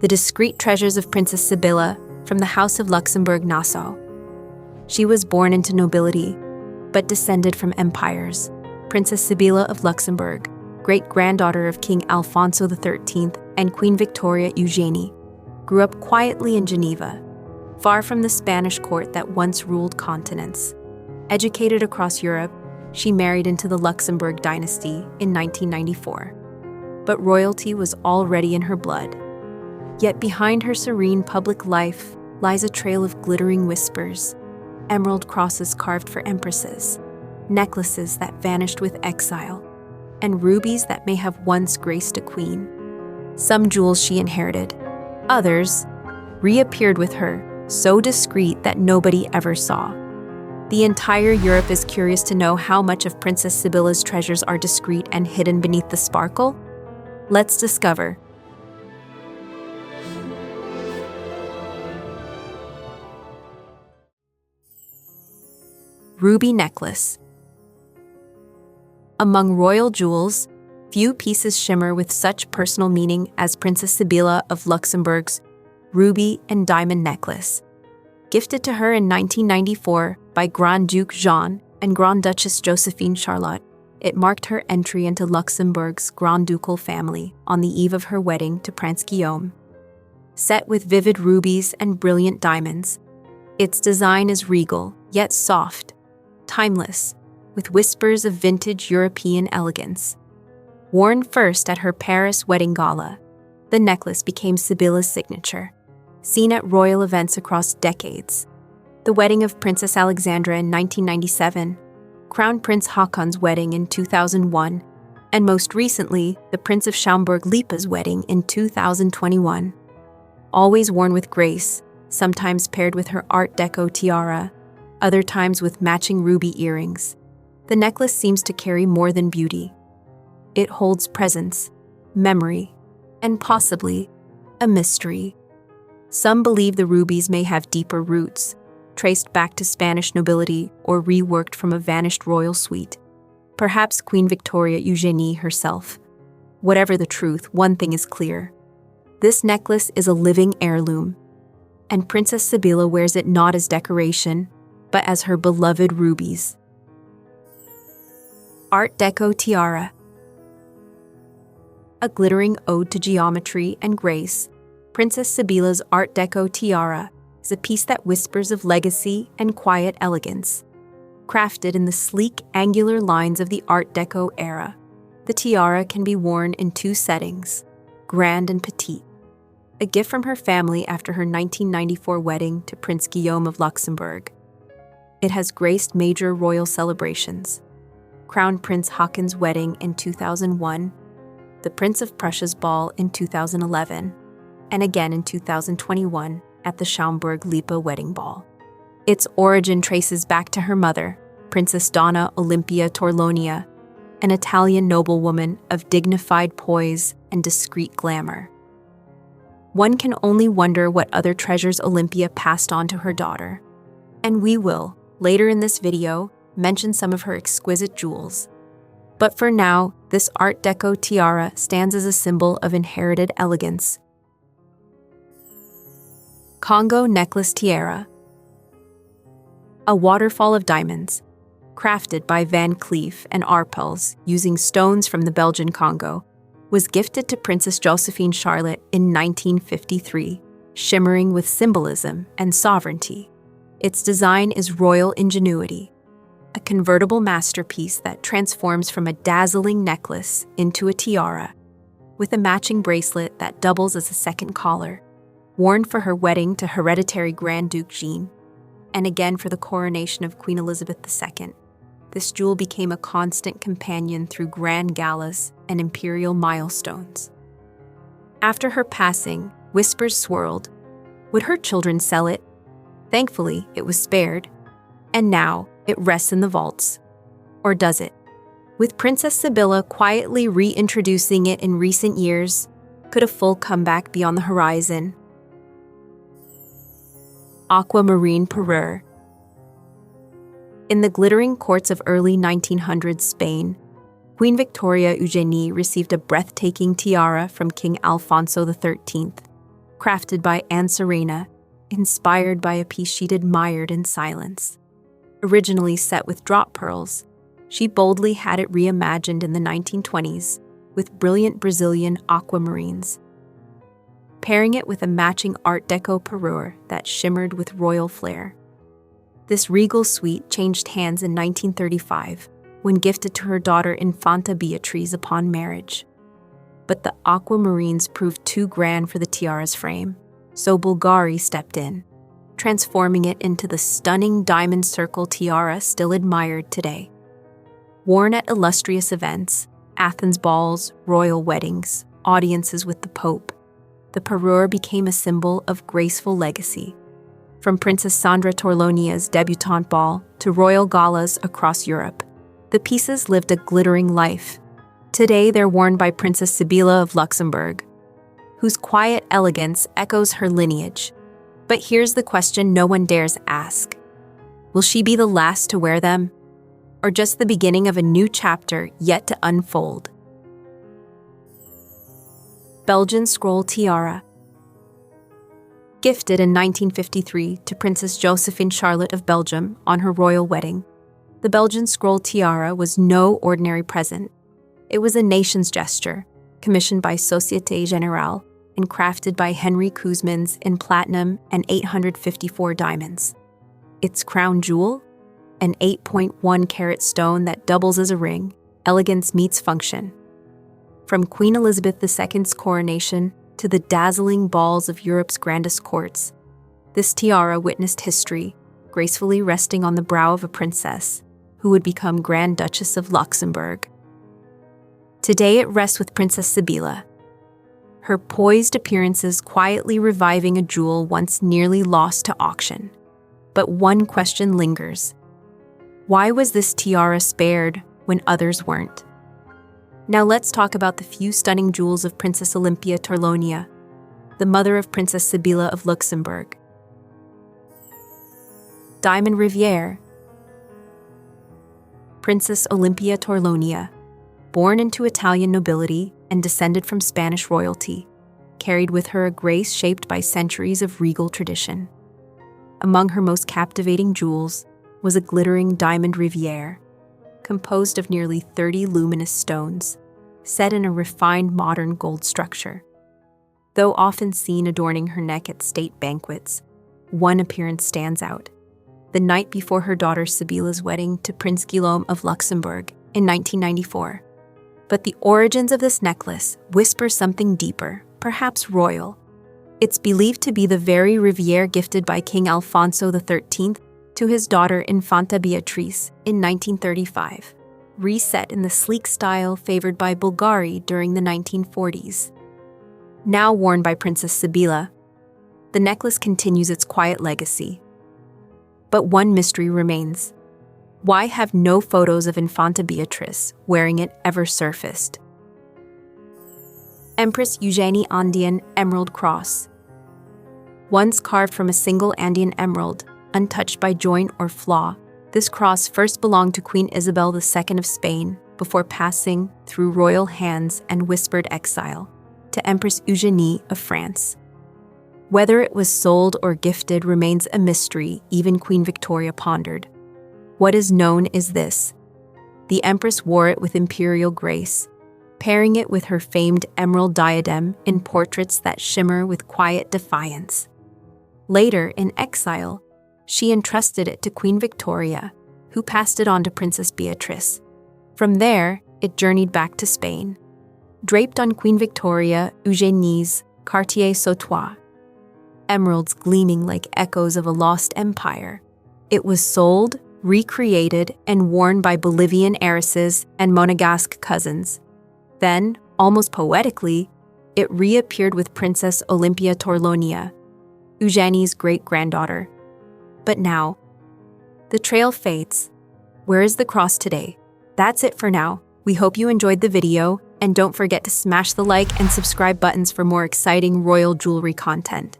the discreet treasures of Princess Sibylla from the House of Luxembourg-Nassau. She was born into nobility, but descended from empires. Princess Sibylla of Luxembourg, great-granddaughter of King Alfonso XIII and Queen Victoria Eugenie, grew up quietly in Geneva, far from the Spanish court that once ruled continents. Educated across Europe, she married into the Luxembourg dynasty in 1994. But royalty was already in her blood. Yet behind her serene public life lies a trail of glittering whispers, emerald crosses carved for empresses, necklaces that vanished with exile, and rubies that may have once graced a queen. Some jewels she inherited, others reappeared with her, so discreet that nobody ever saw. The entire Europe is curious to know how much of Princess Sibylla's treasures are discreet and hidden beneath the sparkle. Let's discover. Ruby necklace. Among royal jewels, few pieces shimmer with such personal meaning as Princess Sibylla of Luxembourg's ruby and diamond necklace. Gifted to her in 1994 by Grand Duke Jean and Grand Duchess Josephine Charlotte, it marked her entry into Luxembourg's Grand Ducal family on the eve of her wedding to Prince Guillaume. Set with vivid rubies and brilliant diamonds, its design is regal, yet soft, timeless, with whispers of vintage European elegance. Worn first at her Paris wedding gala, the necklace became Sibylla's signature, seen at royal events across decades. The wedding of Princess Alexandra in 1997, Crown Prince Haakon's wedding in 2001, and most recently, the Prince of Schaumburg-Lipa's wedding in 2021. Always worn with grace, sometimes paired with her Art Deco tiara, other times with matching ruby earrings, the necklace seems to carry more than beauty. It holds presence, memory, and possibly a mystery. Some believe the rubies may have deeper roots, traced back to Spanish nobility or reworked from a vanished royal suite. Perhaps Queen Victoria Eugenie herself. Whatever the truth, one thing is clear. This necklace is a living heirloom, and Princess Sibylla wears it not as decoration, but as her beloved rubies. Art Deco Tiara. A glittering ode to geometry and grace, Princess Sibylla's Art Deco tiara is a piece that whispers of legacy and quiet elegance. Crafted in the sleek, angular lines of the Art Deco era, the tiara can be worn in two settings, grand and petite. A gift from her family after her 1994 wedding to Prince Guillaume of Luxembourg. It has graced major royal celebrations. Crown Prince Haakon's wedding in 2001, the Prince of Prussia's ball in 2011, and again in 2021 at the Schaumburg-Lipa wedding ball. Its origin traces back to her mother, Princess Olimpia Torlonia, an Italian noblewoman of dignified poise and discreet glamour. One can only wonder what other treasures Olimpia passed on to her daughter. And we will, later in this video, mention some of her exquisite jewels. But for now, this Art Deco tiara stands as a symbol of inherited elegance. Congo Necklace-Tiara. A waterfall of diamonds, crafted by Van Cleef and Arpels using stones from the Belgian Congo, was gifted to Princess Josephine Charlotte in 1953, shimmering with symbolism and sovereignty. Its design is royal ingenuity, a convertible masterpiece that transforms from a dazzling necklace into a tiara, with a matching bracelet that doubles as a second collar, worn for her wedding to hereditary Grand Duke Jean, and again for the coronation of Queen Elizabeth II. This jewel became a constant companion through grand galas and imperial milestones. After her passing, whispers swirled. Would her children sell it? Thankfully, it was spared, and now it rests in the vaults. Or does it? With Princess Sibylla quietly reintroducing it in recent years, could a full comeback be on the horizon? Aquamarine Parure. In the glittering courts of early 1900s Spain, Queen Victoria Eugenie received a breathtaking tiara from King Alfonso XIII. crafted by Anne Serena, inspired by a piece she'd admired in silence. Originally set with drop pearls, she boldly had it reimagined in the 1920s with brilliant Brazilian aquamarines, pairing it with a matching Art Deco parure that shimmered with royal flair. This regal suite changed hands in 1935 when gifted to her daughter Infanta Beatriz upon marriage. But the aquamarines proved too grand for the tiara's frame, so Bulgari stepped in, transforming it into the stunning diamond circle tiara still admired today. Worn at illustrious events, Athens balls, royal weddings, audiences with the Pope, the parure became a symbol of graceful legacy. From Princess Sandra Torlonia's debutante ball to royal galas across Europe, the pieces lived a glittering life. Today they're worn by Princess Sibylla of Luxembourg, whose quiet elegance echoes her lineage. But here's the question no one dares ask. Will she be the last to wear them? Or just the beginning of a new chapter yet to unfold? Belgian Scroll Tiara. Gifted in 1953 to Princess Josephine Charlotte of Belgium on her royal wedding, the Belgian Scroll Tiara was no ordinary present. It was a nation's gesture, commissioned by Société Générale and crafted by Henry Koosmans in platinum and 854 diamonds. Its crown jewel? An 8.1-carat stone that doubles as a ring, elegance meets function. From Queen Elizabeth II's coronation to the dazzling balls of Europe's grandest courts, this tiara witnessed history, gracefully resting on the brow of a princess who would become Grand Duchess of Luxembourg. Today it rests with Princess Sibylla, her poised appearances quietly reviving a jewel once nearly lost to auction. But one question lingers. Why was this tiara spared when others weren't? Now let's talk about the few stunning jewels of Princess Olimpia Torlonia, the mother of Princess Sibylla of Luxembourg. Diamond Rivière. Princess Olimpia Torlonia, born into Italian nobility and descended from Spanish royalty, carried with her a grace shaped by centuries of regal tradition. Among her most captivating jewels was a glittering Diamond Rivière, composed of nearly 30 luminous stones, set in a refined modern gold structure. Though often seen adorning her neck at state banquets, one appearance stands out: the night before her daughter Sibylla's wedding to Prince Guillaume of Luxembourg in 1994. But the origins of this necklace whisper something deeper, perhaps royal. It's believed to be the very Rivière gifted by King Alfonso XIII to his daughter Infanta Beatriz in 1935, reset in the sleek style favored by Bulgari during the 1940s. Now worn by Princess Sibylla, the necklace continues its quiet legacy. But one mystery remains. Why have no photos of Infanta Beatriz wearing it ever surfaced? Empress Eugenie Andean Emerald Cross. Once carved from a single Andean emerald, untouched by joint or flaw, this cross first belonged to Queen Isabel II of Spain before passing through royal hands and whispered exile to Empress Eugenie of France. Whether it was sold or gifted remains a mystery even Queen Victoria pondered. What is known is this: the Empress wore it with imperial grace, pairing it with her famed emerald diadem in portraits that shimmer with quiet defiance. Later, in exile, she entrusted it to Queen Victoria, who passed it on to Princess Beatriz. From there, it journeyed back to Spain, draped on Queen Victoria Eugenie's Cartier-Sautois, emeralds gleaming like echoes of a lost empire. It was sold, recreated, and worn by Bolivian heiresses and Monegasque cousins. Then, almost poetically, it reappeared with Princess Olimpia Torlonia, Eugenie's great-granddaughter. But now, the trail fades. Where is the cross today? That's it for now. We hope you enjoyed the video, and don't forget to smash the like and subscribe buttons for more exciting royal jewelry content.